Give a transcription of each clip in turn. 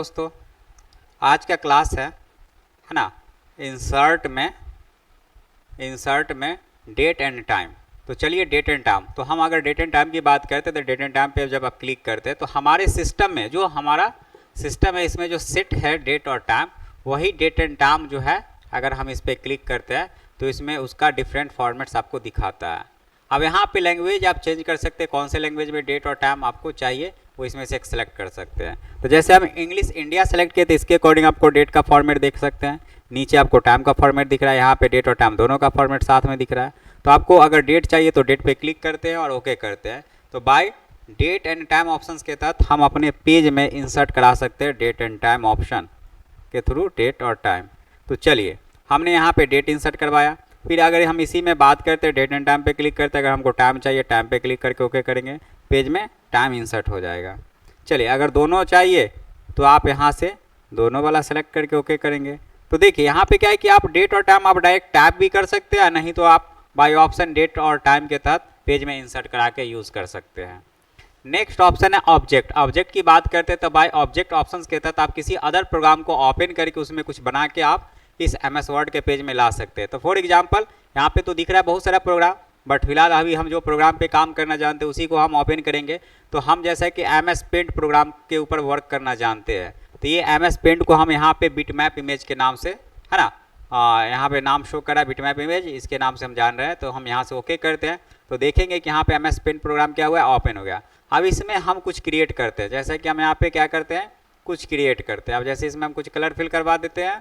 दोस्तों, आज का क्लास है ना, इंसर्ट में डेट एंड टाइम। तो चलिए डेट एंड टाइम, तो हम अगर डेट एंड टाइम की बात करते हैं तो डेट एंड टाइम पे जब आप क्लिक करते हैं तो हमारे सिस्टम में जो हमारा सिस्टम है इसमें जो सेट है डेट और टाइम, वही डेट एंड टाइम जो है अगर हम इस पर क्लिक करते हैं तो इसमें उसका डिफरेंट फॉर्मेट्स आपको दिखाता है। अब यहाँ पे लैंग्वेज आप चेंज कर सकते हैं, कौन से लैंग्वेज में डेट और टाइम आपको चाहिए वो इसमें से एक सेलेक्ट कर सकते हैं। तो जैसे हम इंग्लिश इंडिया सेलेक्ट किए तो इसके अकॉर्डिंग आपको डेट का फॉर्मेट देख सकते हैं, नीचे आपको टाइम का फॉर्मेट दिख रहा है, यहाँ पे डेट और टाइम दोनों का फॉर्मेट साथ में दिख रहा है। तो आपको अगर डेट चाहिए तो डेट पे क्लिक करते हैं और ओके करते हैं। तो by date and time options के तहत हम अपने पेज में इंसर्ट करा सकते हैं डेट एंड टाइम ऑप्शन के थ्रू डेट और टाइम। तो चलिए हमने यहाँ पे डेट इंसर्ट करवाया, फिर अगर हम इसी में बात करते हैं डेट एंड टाइम पे क्लिक करते हैं, अगर हमको टाइम चाहिए टाइम पे क्लिक करके ओके करेंगे, पेज में टाइम इंसर्ट हो जाएगा। चलिए अगर दोनों चाहिए तो आप यहाँ से दोनों वाला सेलेक्ट करके ओके करेंगे। तो देखिए यहाँ पे क्या है कि आप डेट और टाइम आप डायरेक्ट टैप भी कर सकते हैं, नहीं तो आप बाय ऑप्शन डेट और टाइम के तहत पेज में इंसर्ट करा के यूज़ कर सकते हैं। नेक्स्ट ऑप्शन है ऑब्जेक्ट। ऑब्जेक्ट की बात करते हैं तो बाय ऑब्जेक्ट ऑप्शंस के तहत आप किसी अदर प्रोग्राम को ओपन करके उसमें कुछ बना के आप इस MS वर्ड के पेज में ला सकते हैं। तो फॉर एग्जांपल यहाँ पे तो दिख रहा है बहुत सारा प्रोग्राम, बट फिलहाल अभी हम जो प्रोग्राम पे काम करना जानते हैं उसी को हम ओपन करेंगे। तो हम जैसा कि MS पेंट प्रोग्राम के ऊपर वर्क करना जानते हैं, तो ये MS पेंट को हम यहाँ पे बिटमैप इमेज के नाम से, है ना, यहाँ पे नाम शो करा बिटमैप इमेज, इसके नाम से हम जान रहे हैं। तो हम यहाँ से ओके करते हैं तो देखेंगे कि यहाँ पे MS पेंट प्रोग्राम क्या हुआ है, ओपन हो गया। अब इसमें हम कुछ क्रिएट करते हैं, जैसे कि हम यहाँ पे क्या करते हैं, कुछ क्रिएट करते हैं। अब जैसे इसमें हम कुछ कलर फिल करवा देते हैं,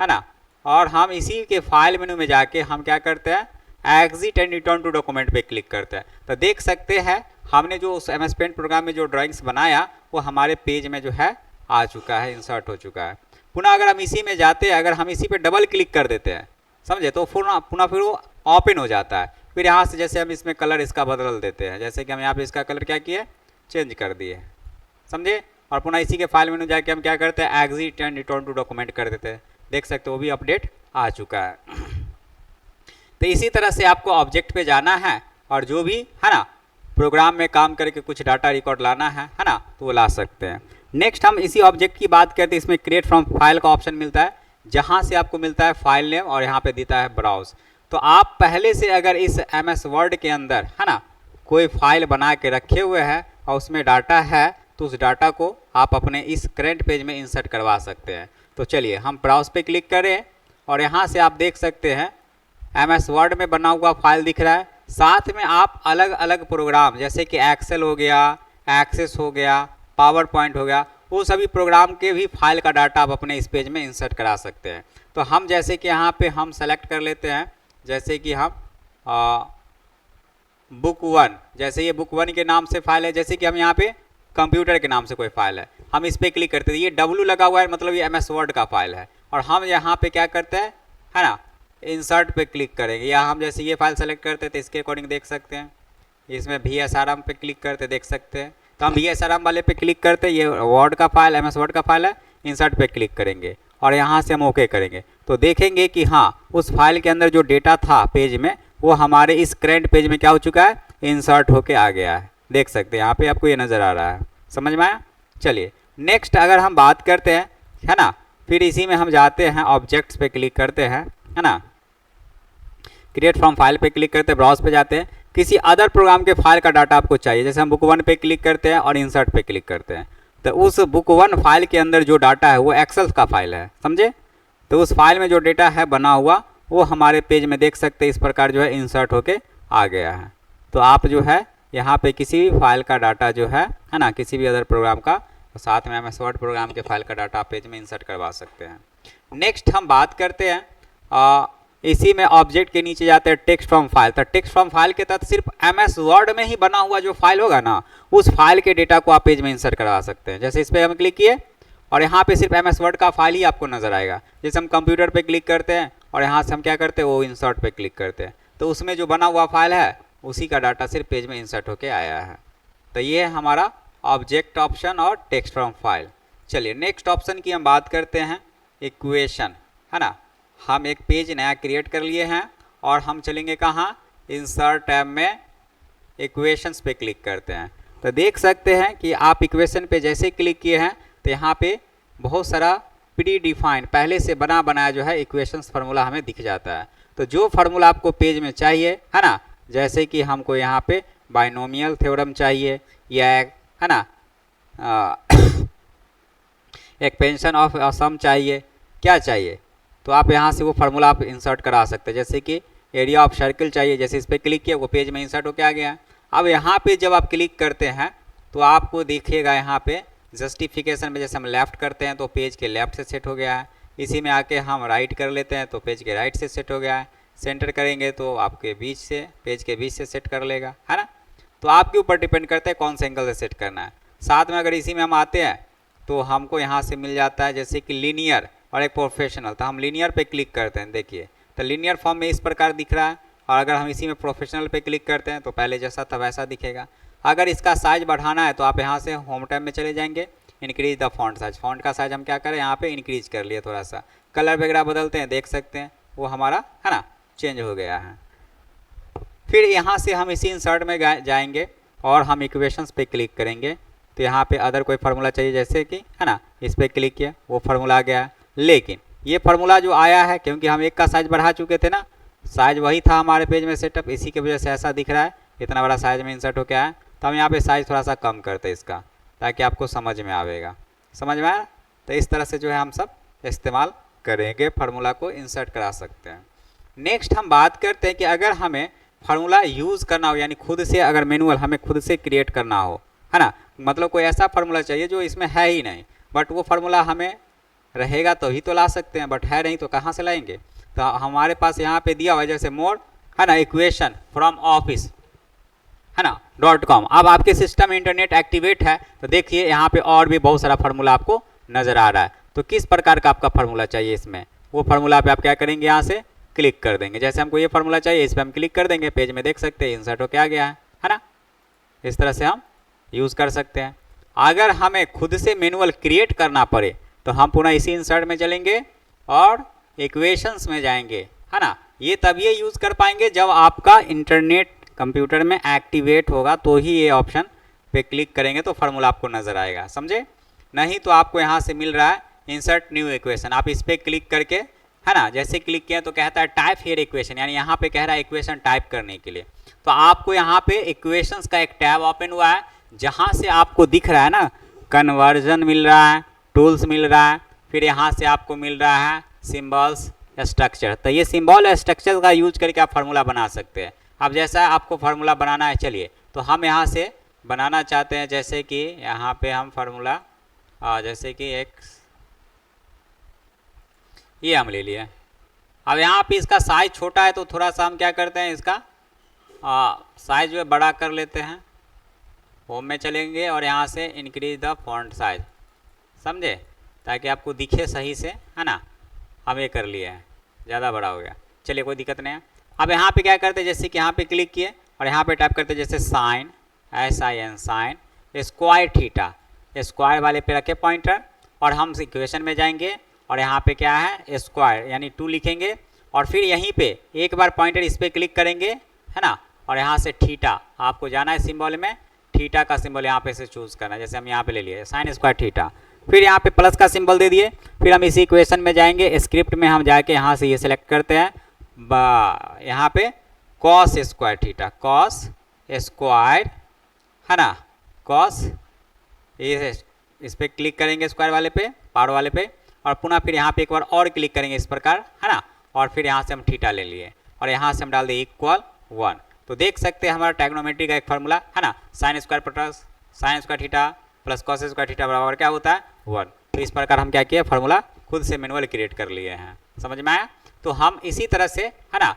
है ना, और हम इसी के फाइल मेनू में जाके हम क्या करते हैं, exit and return to document पे क्लिक करते हैं। तो देख सकते हैं हमने जो उस MS पेंट प्रोग्राम में जो ड्राइंग्स बनाया वो हमारे पेज में जो है आ चुका है, इंसर्ट हो चुका है। पुनः अगर हम इसी में जाते हैं, अगर हम इसी पे डबल क्लिक कर देते हैं, समझे, तो पुनः फिर वो ओपन हो जाता है। फिर यहाँ से जैसे हम इसमें कलर इसका बदल देते हैं, जैसे कि हम यहाँ पे इसका कलर क्या किए, चेंज कर दिए, समझे, और पुनः इसी के फाइल मेनू जाके हम क्या करते हैं, exit and return to document कर देते हैं। देख सकते हो वो भी अपडेट आ चुका है। तो इसी तरह से आपको ऑब्जेक्ट पे जाना है और जो भी है ना प्रोग्राम में काम करके कुछ डाटा रिकॉर्ड लाना है ना, तो वो ला सकते हैं। नेक्स्ट हम इसी ऑब्जेक्ट की बात करते हैं, इसमें क्रिएट फ्रॉम फाइल का ऑप्शन मिलता है, जहां से आपको मिलता है फाइल नेम और यहाँ पे देता है ब्राउज। तो आप पहले से अगर इस MS वर्ड के अंदर, है ना, कोई फाइल बना के रखे हुए हैं और उसमें डाटा है, तो उस डाटा को आप अपने इस करेंट पेज में इंसर्ट करवा सकते हैं। तो चलिए हम ब्राउज पे क्लिक करें और यहाँ से आप देख सकते हैं MS वर्ड में बना हुआ फाइल दिख रहा है। साथ में आप अलग अलग प्रोग्राम जैसे कि एक्सेल हो गया, एक्सेस हो गया, पावर पॉइंट हो गया, वो सभी प्रोग्राम के भी फाइल का डाटा आप अपने इस पेज में इंसर्ट करा सकते हैं। तो हम जैसे कि यहाँ पे हम सेलेक्ट कर लेते हैं, जैसे कि हम बुक 1, जैसे ये बुक 1 के नाम से फाइल है, जैसे कि हम यहाँ पे कंप्यूटर के नाम से कोई फाइल है, हम इस पर क्लिक करते हैं, ये W लगा हुआ है, मतलब ये MS वर्ड का फाइल है, और हम यहाँ पे क्या करते हैं, है ना, इंसर्ट पे क्लिक करेंगे, या हम जैसे ये फाइल सेलेक्ट करते हैं तो इसके अकॉर्डिंग देख सकते हैं, इसमें VSRM पे क्लिक करते देख सकते हैं। तो हम VSRM वाले पे क्लिक करते हैं, ये वर्ड का फाइल MS वर्ड का फाइल है, इंसर्ट पे क्लिक करेंगे और यहाँ से हम ओके करेंगे। तो देखेंगे कि हाँ उस फाइल के अंदर जो डेटा था पेज में वो हमारे इस करेंट पेज में क्या हो चुका है, इंसर्ट होके आ गया है। देख सकते हैं यहाँ पे आपको ये नज़र आ रहा है, समझ में आया। चलिए नेक्स्ट अगर हम बात करते हैं, है ना, फिर इसी में हम जाते हैं ऑब्जेक्ट्स पे क्लिक करते हैं, है ना, क्रिएट फ्रॉम फाइल पे क्लिक करते हैं, ब्राउज पे जाते हैं, किसी अदर प्रोग्राम के फाइल का डाटा आपको चाहिए, जैसे हम बुक 1 पे क्लिक करते हैं और इंसर्ट पे क्लिक करते हैं। तो उस बुक 1 फाइल के अंदर जो डाटा है वो एक्सेल का फाइल है, समझे। तो उस फाइल में जो डेटा है बना हुआ वो हमारे पेज में देख सकते हैं इस प्रकार जो है इंसर्ट होके आ गया है। तो आप जो है यहाँ पे किसी भी फाइल का डाटा जो है ना, किसी भी अदर प्रोग्राम का, तो साथ में MS वर्ड प्रोग्राम के फाइल का डाटा पेज में इंसर्ट करवा सकते हैं। नेक्स्ट हम बात करते हैं इसी में ऑब्जेक्ट के नीचे जाते हैं टेक्स्ट फ्रॉम फाइल। तो टेक्स्ट फ्रॉम फाइल के तहत सिर्फ MS वर्ड में ही बना हुआ जो फाइल होगा ना, उस फाइल के डेटा को आप पेज में इंसर्ट करवा सकते हैं। जैसे इस पर हम क्लिक किए और यहाँ पे सिर्फ MS वर्ड का फाइल ही आपको नजर आएगा। जैसे हम कंप्यूटर पे क्लिक करते हैं और यहाँ से हम क्या करते हैं, वो इंसर्ट पे क्लिक करते हैं, तो उसमें जो बना हुआ फाइल है उसी का डाटा सिर्फ पेज में इंसर्ट होके आया है। तो ये है हमारा ऑब्जेक्ट ऑप्शन और टेक्स्ट फ्रॉम फाइल। चलिए नेक्स्ट ऑप्शन की हम बात करते हैं, इक्वेशन, है ना। हम एक पेज नया क्रिएट कर लिए हैं और हम चलेंगे कहाँ, इंसर्ट टैब में इक्वेशंस पे क्लिक करते हैं। तो देख सकते हैं कि आप इक्वेशन पे जैसे क्लिक किए हैं तो यहाँ पे बहुत सारा प्री डिफाइंड पहले से बना बनाया जो है इक्वेशंस फार्मूला हमें दिख जाता है। तो जो फार्मूला आपको पेज में चाहिए है ना, जैसे कि हमको यहाँ पे बाइनोमियल थ्योरम चाहिए या है ना एक्सपेंशन ऑफ सम चाहिए, क्या चाहिए, तो आप यहाँ से वो फार्मूला आप इंसर्ट करा सकते हैं। जैसे कि एरिया ऑफ सर्कल चाहिए, जैसे इस पर क्लिक किया वो पेज में इंसर्ट होकर आ गया। अब यहाँ पे जब आप क्लिक करते हैं तो आपको देखिएगा यहाँ पे जस्टिफिकेशन में जैसे हम लेफ़्ट करते हैं तो पेज के लेफ़्ट से सेट हो गया है, इसी में आके हम राइट कर लेते हैं तो पेज के राइट से सेट हो गया है, सेंटर करेंगे तो आपके बीच से पेज के बीच से सेट कर लेगा, है ना। तो आपके ऊपर डिपेंड करता है कौन से एंगल से सेट करना है। साथ में अगर इसी में हम आते हैं तो हमको यहाँ से मिल जाता है जैसे कि लीनियर और एक प्रोफेशनल, तो हम लीनियर पे क्लिक करते हैं, देखिए तो लीनियर फॉर्म में इस प्रकार दिख रहा है। और अगर हम इसी में प्रोफेशनल पे क्लिक करते हैं तो पहले जैसा था वैसा दिखेगा। अगर इसका साइज बढ़ाना है तो आप यहाँ से होम टैब में चले जाएंगे, increase the font size, font का साइज हम क्या करें यहाँ पे इंक्रीज कर लिए थोड़ा सा, कलर वगैरह बदलते हैं, देख सकते हैं वो हमारा है ना चेंज हो गया है। फिर यहाँ से हम इसी इंसर्ट में जाएंगे और हम इक्वेशंस पे क्लिक करेंगे तो यहाँ पे अदर कोई फार्मूला चाहिए जैसे कि है ना, इस पर क्लिक किया वो फार्मूला आ गया। लेकिन ये फार्मूला जो आया है क्योंकि हम एक का साइज बढ़ा चुके थे ना, साइज वही था हमारे पेज में सेटअप, इसी की वजह से ऐसा दिख रहा है, इतना बड़ा साइज में इंसर्ट हो गया है। तो हम यहाँ पे साइज थोड़ा सा कम करते हैं इसका ताकि आपको समझ में आएगा, समझ में आया। तो इस तरह से जो है हम सब इस्तेमाल करेंगे, फार्मूला को इंसर्ट करा सकते हैं। नेक्स्ट हम बात करते हैं कि अगर हमें फार्मूला यूज़ करना हो, यानी खुद से अगर मैनुअल हमें खुद से क्रिएट करना हो, है ना, मतलब कोई ऐसा फार्मूला चाहिए जो इसमें है ही नहीं, बट वो फार्मूला हमें रहेगा तो ही तो ला सकते हैं, बट है नहीं तो कहाँ से लाएंगे। तो हमारे पास यहाँ पे दिया हुआ है जैसे मोड है ना इक्वेशन फ्रॉम ऑफिस है ना .com। अब आपके सिस्टम में इंटरनेट एक्टिवेट है तो देखिए यहाँ पे और भी बहुत सारा फार्मूला आपको नज़र आ रहा है। तो किस प्रकार का आपका फार्मूला चाहिए इसमें, वो फार्मूला पे आप क्या करेंगे यहाँ से क्लिक कर देंगे। जैसे हमको ये फार्मूला चाहिए इस पर हम क्लिक कर देंगे, पेज में देख सकते हैं इंसर्ट होकर आ गया है ना। इस तरह से हम यूज़ कर सकते हैं। अगर हमें खुद से मैनुअल क्रिएट करना पड़े तो हम पुनः इसी इंसर्ट में चलेंगे और इक्वेशंस में जाएंगे, है ना। ये तभी यूज़ कर पाएंगे जब आपका इंटरनेट कंप्यूटर में एक्टिवेट होगा, तो ही ये ऑप्शन पे क्लिक करेंगे तो फार्मूला आपको नज़र आएगा, समझे। नहीं तो आपको यहाँ से मिल रहा है इंसर्ट न्यू इक्वेशन, आप इस पर क्लिक करके है ना जैसे क्लिक किया तो कहता है टाइप हियर इक्वेशन, यानी यहाँ पे कह रहा है इक्वेशन टाइप करने के लिए। तो आपको यहाँ पे इक्वेशंस का एक टैब ओपन हुआ है जहाँ से आपको दिख रहा है ना कन्वर्जन मिल रहा है, टूल्स मिल रहा है, फिर यहाँ से आपको मिल रहा है सिंबल्स स्ट्रक्चर। तो ये सिंबल स्ट्रक्चर का यूज करके आप फार्मूला बना सकते हैं। अब जैसा आपको फार्मूला बनाना है, चलिए तो हम यहाँ से बनाना चाहते हैं, जैसे कि यहाँ पे हम फार्मूला जैसे कि एक ये हम ले लिए। अब यहाँ पे इसका साइज छोटा है तो थोड़ा सा हम क्या करते हैं इसका साइज जो है बड़ा कर लेते हैं। होम में चलेंगे और यहाँ से इंक्रीज द फॉन्ट साइज, समझे, ताकि आपको दिखे सही से, है ना। हम ये कर लिए हैं, ज़्यादा बड़ा हो गया, चलिए कोई दिक्कत नहीं है। अब यहाँ पे क्या करते हैं, जैसे कि यहाँ पे क्लिक किए और यहाँ पे टाइप करते हैं जैसे sine SIN sine square theta, square वाले पे रखे पॉइंटर और हम इक्वेशन में जाएंगे और यहाँ पे क्या है स्क्वायर यानी 2 लिखेंगे और फिर यहीं पे एक बार पॉइंटर इस पर क्लिक करेंगे, है ना, और यहाँ से थीटा आपको जाना है सिंबल में, थीटा का सिंबल यहाँ पे से चूज़ करना है। जैसे हम यहाँ पे ले लिए साइन स्क्वायर थीटा, फिर यहाँ पे प्लस का सिंबल दे दिए, फिर हम इसी इक्वेशन में जाएंगे, स्क्रिप्ट में हम जाके यहाँ से ये सिलेक्ट करते हैं यहाँ पे cos square theta, cos square, है ना, कॉस, ये इस पर क्लिक करेंगे स्क्वायर वाले पे, पावर वाले पे, और पुनः फिर यहाँ पे एक बार और क्लिक करेंगे इस प्रकार, है ना, और फिर यहाँ से हम थीटा ले लिए और यहाँ से हम डाल दिए इक्वल 1। तो देख सकते हैं हमारा ट्रिग्नोमेट्री का एक फार्मूला, है ना, sine square plus sign square theta plus cos square theta बराबर क्या होता है 1। तो इस प्रकार हम क्या किए फार्मूला खुद से मैनुअल क्रिएट कर लिए हैं, समझ में आया। तो हम इसी तरह से, है ना,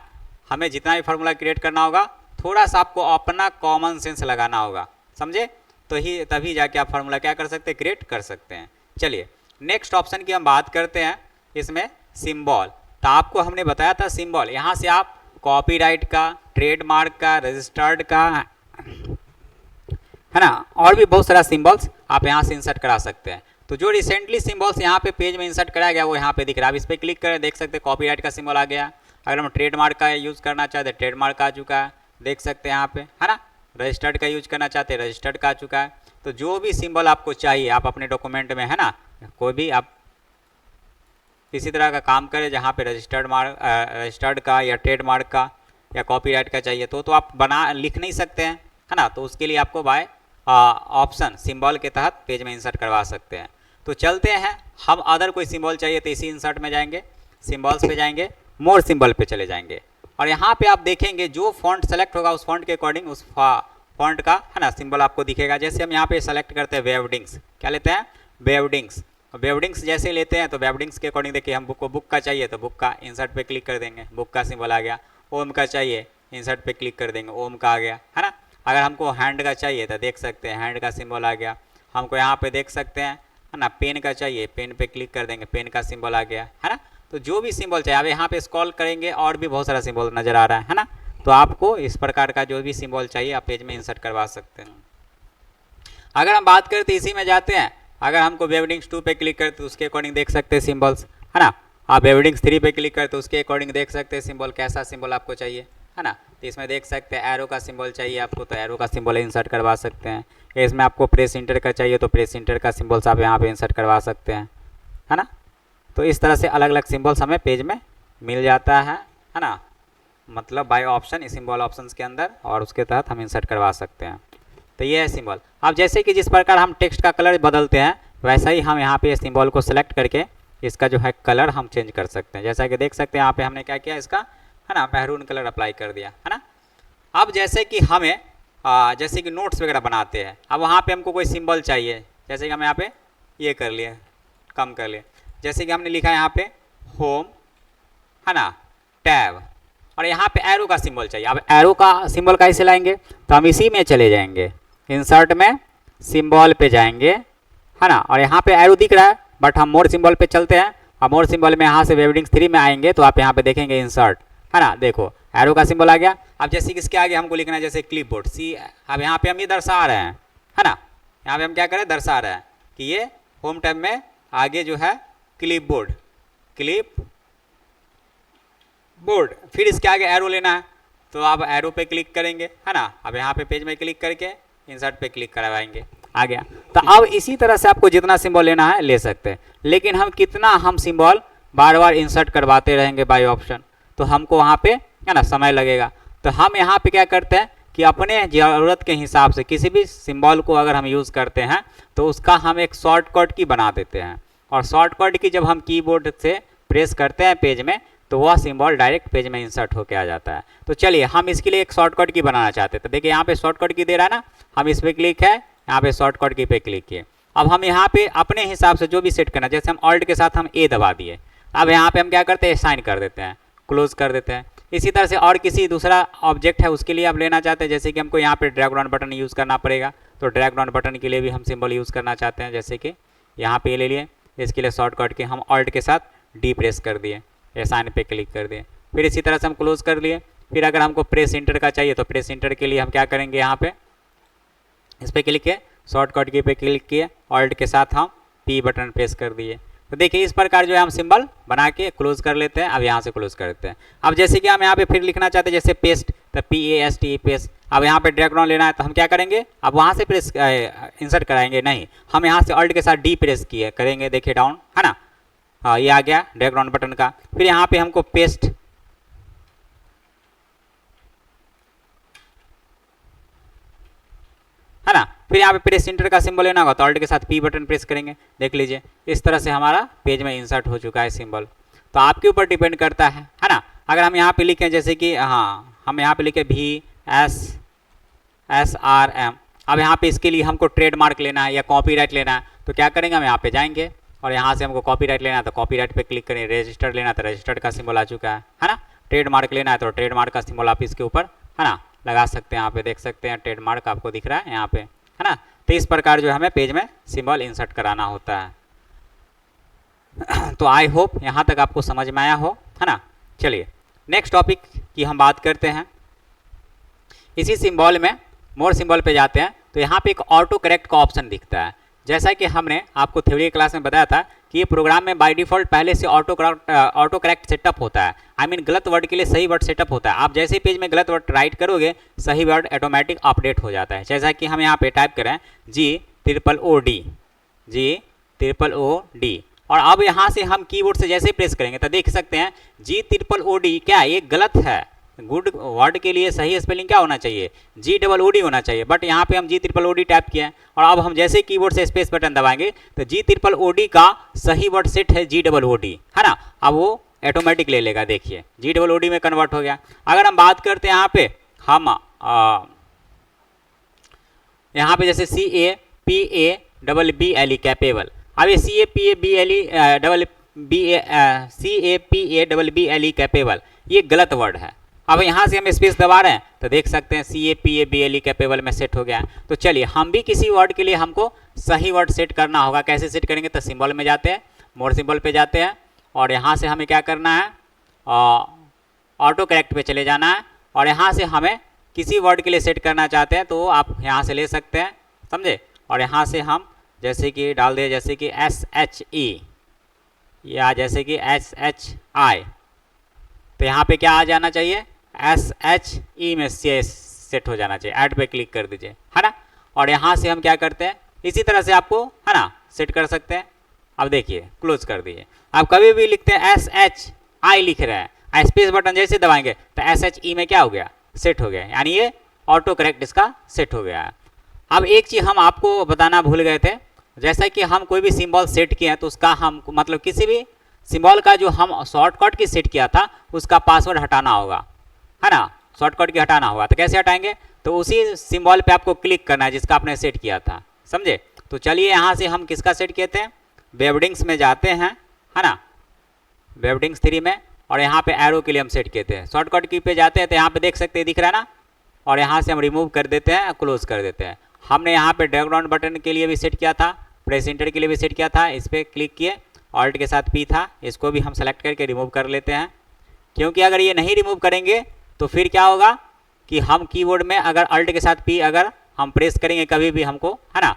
हमें जितना भी फार्मूला क्रिएट करना होगा थोड़ा सा आपको अपना कॉमन सेंस लगाना होगा, समझे, तो ही तभी जाके आप फार्मूला क्या कर सकते हैं क्रिएट कर सकते हैं। चलिए नेक्स्ट ऑप्शन की हम बात करते हैं, इसमें सिंबल। तो आपको हमने बताया था सिंबल, यहाँ से आप कॉपीराइट का, ट्रेडमार्क का, रजिस्टर्ड का, है ना, और भी बहुत सारा सिंबल्स आप यहाँ से इंसर्ट करा सकते हैं। तो जो रिसेंटली सिंबल्स यहाँ पे पेज में इंसर्ट कराया गया वो यहाँ पे दिख रहा है। अब इस पर क्लिक करें, देख सकते हैं कॉपीराइट का सिंबल आ गया। अगर हम ट्रेडमार्क का यूज़ करना चाहते हैं ट्रेडमार्क आ चुका है, देख सकते हैं यहाँ पे, है ना। रजिस्टर्ड का यूज करना चाहते हैं रजिस्टर्ड का आ चुका है। तो जो भी सिंबल आपको चाहिए आप अपने डॉक्यूमेंट में, है ना, कोई भी आप किसी तरह का काम करें जहाँ पे रजिस्टर्ड का या ट्रेडमार्क का या कॉपीराइट का चाहिए तो आप लिख नहीं सकते हैं, है ना। तो उसके लिए आपको बाय ऑप्शन सिंबल के तहत पेज में इंसर्ट करवा सकते हैं। तो चलते हैं, हम अदर कोई सिंबल चाहिए तो इसी इंसर्ट में जाएंगे, सिंबल्स पे जाएंगे, मोर सिंबल पे चले जाएंगे और यहाँ पे आप देखेंगे जो फॉन्ट सेलेक्ट होगा उस फॉन्ट के अकॉर्डिंग उस फॉन्ट का, है ना, सिंबल आपको दिखेगा। जैसे हम यहाँ पे सेलेक्ट करते हैं वेवडिंग्स, क्या लेते हैं, वेवडिंग्स। वेवडिंग्स जैसे लेते हैं तो वेवडिंग्स के अकॉर्डिंग देखिए, हम बुक का चाहिए तो बुक का इंसर्ट पे क्लिक कर देंगे, बुक का सिंबल आ गया। ओम का चाहिए इंसर्ट पे क्लिक कर देंगे, ओम का आ गया, है ना। अगर हमको हैंड का चाहिए तो देख सकते हैं हैंड का सिंबल आ गया। हमको यहाँ पे देख सकते हैं, है ना, पेन का चाहिए, पेन पे क्लिक कर देंगे, पेन का सिंबल आ गया, है ना। तो जो भी सिंबल चाहिए, अब यहाँ पे स्क्रॉल करेंगे और भी बहुत सारा सिंबल नज़र आ रहा है ना। तो आपको इस प्रकार का जो भी सिंबल चाहिए आप पेज में इंसर्ट करवा सकते हैं। अगर हम बात करते इसी में जाते हैं, अगर हमको वेवडिंग्स 2 पे क्लिक करते तो उसके अकॉर्डिंग देख सकते हैं सिंबल्स, है ना। आप वेवडिंग्स 3 पे क्लिक करते तो उसके अकॉर्डिंग देख सकते हैं सिंबल, कैसा सिंबल आपको चाहिए, है ना। तो इसमें देख सकते हैं एरो का सिंबल चाहिए आपको तो एरो का सिंबल इंसर्ट करवा सकते हैं। इसमें आपको प्रेस इंटर का चाहिए तो प्रेस इंटर का सिंबल्स आप यहाँ पे इंसर्ट करवा सकते हैं, है ना। तो इस तरह से अलग अलग सिंबल्स हमें पेज में मिल जाता है ना, मतलब बाय ऑप्शन इस सिंबल ऑप्शंस के अंदर, और उसके तहत हम इंसर्ट करवा सकते हैं। तो ये है सिंबल। अब जैसे कि जिस प्रकार हम टेक्स्ट का कलर बदलते हैं वैसा ही हम यहाँ पे सिंबल को सिलेक्ट करके इसका जो है कलर हम चेंज कर सकते हैं। जैसा कि देख सकते हैं यहाँ पे हमने क्या किया, इसका, है ना, मैरून कलर अप्लाई कर दिया, है ना। अब जैसे कि हमें जैसे कि नोट्स वगैरह बनाते हैं, अब वहाँ पे हमको कोई सिंबल चाहिए, जैसे कि हम यहाँ पे ये कर लिए, कम कर लिए, जैसे कि हमने लिखा है यहाँ पे होम, है ना, टैब, और यहाँ पे एरो का सिंबल चाहिए। अब एरो का सिंबल कैसे लाएंगे, तो हम इसी में चले जाएंगे, इंसर्ट में सिंबल पे जाएंगे, है ना, और यहाँ पे एरो दिख रहा है बट हम मोर सिंबल पे चलते हैं। अब मोर सिंबल में यहाँ से वेवडिंग्स 3 में आएंगे तो आप यहाँ पे देखेंगे इंसर्ट, है ना, देखो एरो का सिंबल आ गया। अब जैसे कि इसके आगे हमको लिखना है जैसे क्लिपबोर्ड सी, अब यहाँ पे हम ये दर्शा रहे हैं, है ना, यहाँ पे हम क्या करें, दर्शा रहे हैं कि ये होम टैब में आगे जो है क्लिपबोर्ड, क्लिपबोर्ड, फिर इसके आगे एरो लेना है तो आप एरो पे क्लिक करेंगे, है ना। अब यहाँ पे पेज में क्लिक करके इंसर्ट पे क्लिक करवाएंगे, आ गया। तो अब इसी तरह से आपको जितना सिंबल लेना है ले सकते हैं, लेकिन हम कितना हम सिंबल बार बार इंसर्ट करवाते रहेंगे बाय ऑप्शन, तो हमको वहाँ पे, है ना, समय लगेगा। तो हम यहाँ पे क्या करते हैं कि अपने ज़रूरत के हिसाब से किसी भी सिंबल को अगर हम यूज़ करते हैं तो उसका हम एक शॉर्टकट की बना देते हैं, और शॉर्टकट की जब हम कीबोर्ड से प्रेस करते हैं पेज में तो वह सिंबल डायरेक्ट पेज में इंसर्ट होकर आ जाता है। तो चलिए हम इसके लिए एक शॉर्टकट की बनाना चाहते हैं, तो देखिए यहाँ पे शॉर्टकट की दे रहा है ना, हम इस पर क्लिक है, यहाँ पे शॉर्टकट की पे क्लिक किए। अब हम यहाँ पे अपने हिसाब से जो भी सेट करना, जैसे हम ऑल्ट के साथ हम ए दबा दिए, अब यहाँ पे हम क्या करते हैं, साइन कर देते हैं, क्लोज कर देते हैं। इसी तरह से और किसी दूसरा ऑब्जेक्ट है उसके लिए आप लेना चाहते हैं, जैसे कि हमको यहाँ पे ड्रैग डाउन बटन यूज़ करना पड़ेगा, तो ड्रैग डाउन बटन के लिए भी हम सिंबल यूज़ करना चाहते हैं, जैसे कि यहाँ पे ले लिए, इसके लिए शॉर्टकट के हम ऑल्ट के साथ डी प्रेस कर दिए, साइन पे क्लिक कर दिए, फिर इसी तरह से हम क्लोज कर लिए। फिर अगर हमको प्रेस इंटर का चाहिए तो प्रेस इंटर के लिए हम क्या करेंगे, यहाँ पे इस पर क्लिक किए, शॉर्टकट की पे क्लिक किए, ऑल्ट के साथ हम पी बटन प्रेस कर दिए। तो देखिए इस प्रकार जो है हम सिंबल बना के क्लोज कर लेते हैं। अब यहाँ से क्लोज कर देते हैं। अब जैसे कि हम यहाँ पे फिर लिखना चाहते हैं जैसे पेस्ट, तो PAST पेस्ट, अब यहाँ पे ड्रैग डाउन लेना है तो हम क्या करेंगे, अब वहाँ से प्रेस इंसर्ट कराएंगे नहीं, हम यहाँ से ऑल्ट के साथ डी प्रेस किए करेंगे, देखिए डाउन, है ना, हाँ ये आ गया ड्रैग डाउन बटन का। फिर यहाँ पे हमको पेस्ट, है ना, फिर यहाँ पे प्रेस इंटर का सिंबल लेना होगा तो ऑल्ट के साथ पी बटन प्रेस करेंगे, देख लीजिए इस तरह से हमारा पेज में इंसर्ट हो चुका है सिंबल। तो आपके ऊपर डिपेंड करता है ना। अगर हम यहाँ पे लिखें जैसे कि, हाँ हम यहाँ पे लिखे VSSRM, अब यहाँ पे इसके लिए हमको ट्रेडमार्क लेना है या कॉपीराइट लेना है तो क्या करेंगे, हम यहाँ पे जाएंगे और यहाँ से हमको कॉपीराइट लेना है तो कॉपीराइट पे क्लिक करेंगे, रजिस्टर्ड लेना है तो रजिस्टर्ड का सिंबल आ चुका है ना। ट्रेडमार्क लेना है तो ट्रेडमार्क का सिंबल आप इसके ऊपर, है ना, लगा सकते हैं। यहाँ पे देख सकते हैं ट्रेडमार्क आपको दिख रहा है यहाँ पे, है ना। तो इस प्रकार जो हमें पेज में सिंबल इंसर्ट कराना होता है। तो आई होप यहाँ तक आपको समझ में आया हो, है ना। चलिए नेक्स्ट टॉपिक की हम बात करते हैं। इसी सिंबल में मोर सिंबल पे जाते हैं तो यहाँ पे एक ऑटो करेक्ट का ऑप्शन दिखता है। जैसा कि हमने आपको थ्योरी क्लास में बताया था कि ये प्रोग्राम में बाय डिफ़ॉल्ट पहले से ऑटो करेक्ट सेटअप होता है, आई मीन गलत वर्ड के लिए सही वर्ड सेटअप होता है। आप जैसे ही पेज में गलत वर्ड राइट करोगे सही वर्ड ऑटोमेटिक अपडेट हो जाता है। जैसा कि हम यहाँ पे टाइप करें GOOD, GOOD। और अब यहाँ से हम कीबोर्ड से जैसे प्रेस करेंगे तो देख सकते हैं GOOD क्या ये गलत है। गुड वर्ड के लिए सही स्पेलिंग क्या होना चाहिए, GOOD होना चाहिए, बट यहाँ पे हम GOOD टाइप किया है। और अब हम जैसे कीबोर्ड से स्पेस बटन दबाएंगे तो GOOD का सही वर्ड सेट है GOOD, है ना। अब वो ऑटोमेटिक ले लेगा, देखिए GOOD में कन्वर्ट हो गया। अगर हम बात करते हैं यहाँ पे हम यहाँ पे जैसे CAPABBLE कैपेबल, अब ये CAPABBLE कैपेबल ये गलत वर्ड है। अब यहाँ से हम स्पेस दबा रहे हैं तो देख सकते हैं CAPABLE कैपेबल में सेट हो गया। तो चलिए हम भी किसी वर्ड के लिए हमको सही वर्ड सेट करना होगा, कैसे सेट करेंगे तो सिंबल में जाते हैं, मोर सिंबल पे जाते हैं और यहाँ से हमें क्या करना है, ऑटो करेक्ट पे चले जाना है। और यहाँ से हमें किसी वर्ड के लिए सेट करना चाहते हैं तो आप यहाँ से ले सकते हैं, समझे। और यहाँ से हम जैसे कि डाल दे, जैसे कि SHE या जैसे कि SHI, तो यहाँ पे क्या आ जाना चाहिए, SHE में सेट हो जाना चाहिए। ऐड पे क्लिक कर दीजिए, है ना। और यहाँ से हम क्या करते हैं, इसी तरह से आपको, है ना, सेट कर सकते हैं। अब देखिए क्लोज कर दीजिए। आप कभी भी लिखते हैं SHI लिख रहे हैं, स्पेस बटन जैसे दबाएंगे तो SHE में क्या हो गया, सेट हो गया, यानी ये ऑटो करेक्ट इसका सेट हो गया है। अब एक चीज़ हम आपको बताना भूल गए थे, जैसा कि हम कोई भी सिंबल सेट किए हैं तो उसका हम मतलब किसी भी सिंबल का जो हम शॉर्टकट की सेट किया था उसका पासवर्ड हटाना होगा, है ना, शॉर्टकट की हटाना होगा। तो कैसे हटाएंगे, तो उसी सिंबल पे आपको क्लिक करना है जिसका आपने सेट किया था, समझे। तो चलिए यहाँ से हम किसका सेट किए थे, वेबडिंग्स में जाते हैं, है ना, वेबडिंग्स 3 में, और यहाँ पे एरो के लिए हम सेट किए थे। शॉर्टकट की पे जाते हैं तो यहाँ पे देख सकते हैं, दिख रहा है ना, और यहाँ से हम रिमूव कर देते हैं, क्लोज कर देते हैं। हमने यहाँ पे बैकग्राउंड बटन के लिए भी सेट किया था, प्रेस एंटर के लिए भी सेट किया था, इस पर क्लिक किए, ऑल्ट के साथ P था, इसको भी हम सेलेक्ट करके रिमूव कर लेते हैं। क्योंकि अगर ये नहीं रिमूव करेंगे तो फिर क्या होगा कि हम कीबोर्ड में अगर अल्ट के साथ P अगर हम प्रेस करेंगे कभी भी हमको, है ना,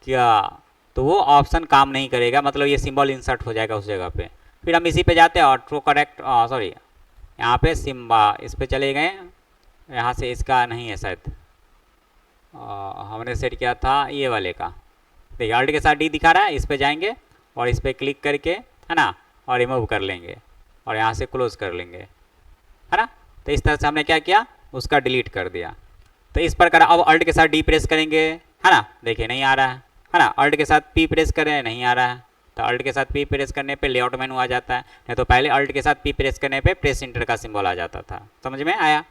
क्या, तो वो ऑप्शन काम नहीं करेगा, मतलब ये सिंबल इंसर्ट हो जाएगा उस जगह पे। फिर हम इसी पे जाते हैं, ऑटो करेक्ट, सॉरी यहाँ पे सिम्बा, इस पे चले गए, यहाँ से इसका नहीं है शायद, हमने सेट किया था ये वाले का, देखिए अल्ट के साथ D दिखा रहा है, इस पे जाएंगे और इस पे क्लिक करके, है ना, और रिमूव कर लेंगे और यहाँ से क्लोज कर लेंगे, है ना। तो इस तरह से हमने क्या किया, उसका डिलीट कर दिया। तो इस प्रकार अब अल्ट के साथ D प्रेस करेंगे, है ना, देखिए नहीं आ रहा है ना, अल्ट के साथ P प्रेस करें, नहीं आ रहा है। तो अल्ट के साथ P प्रेस करने पे लेआउट मेनू आ जाता है, नहीं तो पहले अल्ट के साथ P प्रेस करने पे प्रेस एंटर का सिंबल आ जाता था, समझ में आया।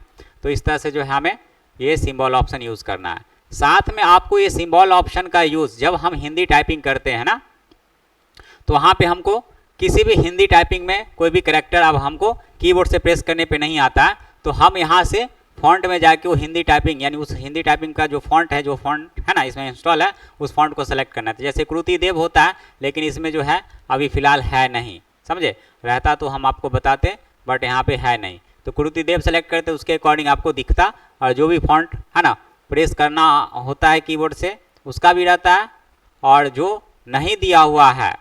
तो इस तरह से जो है हमें ये सिंबल ऑप्शन यूज़ करना है। साथ में आपको ये सिंबल ऑप्शन का यूज़ जब हम हिंदी टाइपिंग करते हैं ना, तो वहाँ पे हमको किसी भी हिंदी टाइपिंग में कोई भी कैरेक्टर अब हमको कीबोर्ड से प्रेस करने पे नहीं आता है, तो हम यहाँ से फॉन्ट में जाके वो हिंदी टाइपिंग, यानी उस हिंदी टाइपिंग का जो फॉन्ट है, जो फॉन्ट है ना इसमें इंस्टॉल है, उस फॉन्ट को सेलेक्ट करना है। जैसे कृति देव होता है, लेकिन इसमें जो है अभी फ़िलहाल है नहीं, समझे, रहता तो हम आपको बताते, बट यहाँ पे है नहीं। तो कृति देव सेलेक्ट करते, उसके अकॉर्डिंग आपको दिखता, और जो भी फॉन्ट है ना प्रेस करना होता है कीबोर्ड से उसका भी रहता है, और जो नहीं दिया हुआ है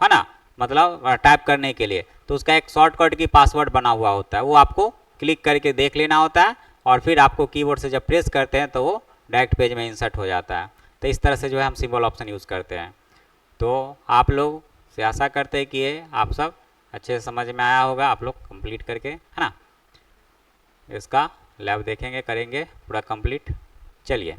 ना, मतलब टाइप करने के लिए, तो उसका एक शॉर्टकट की पासवर्ड बना हुआ होता है, वो आपको क्लिक करके देख लेना होता है, और फिर आपको कीबोर्ड से जब प्रेस करते हैं तो वो डायरेक्ट पेज में इंसर्ट हो जाता है। तो इस तरह से जो है हम सिंबल ऑप्शन यूज़ करते हैं। तो आप लोग से आशा करते हैं कि ये आप सब अच्छे से समझ में आया होगा, आप लोग कंप्लीट करके, है ना, इसका लैब देखेंगे, करेंगे पूरा कंप्लीट। चलिए।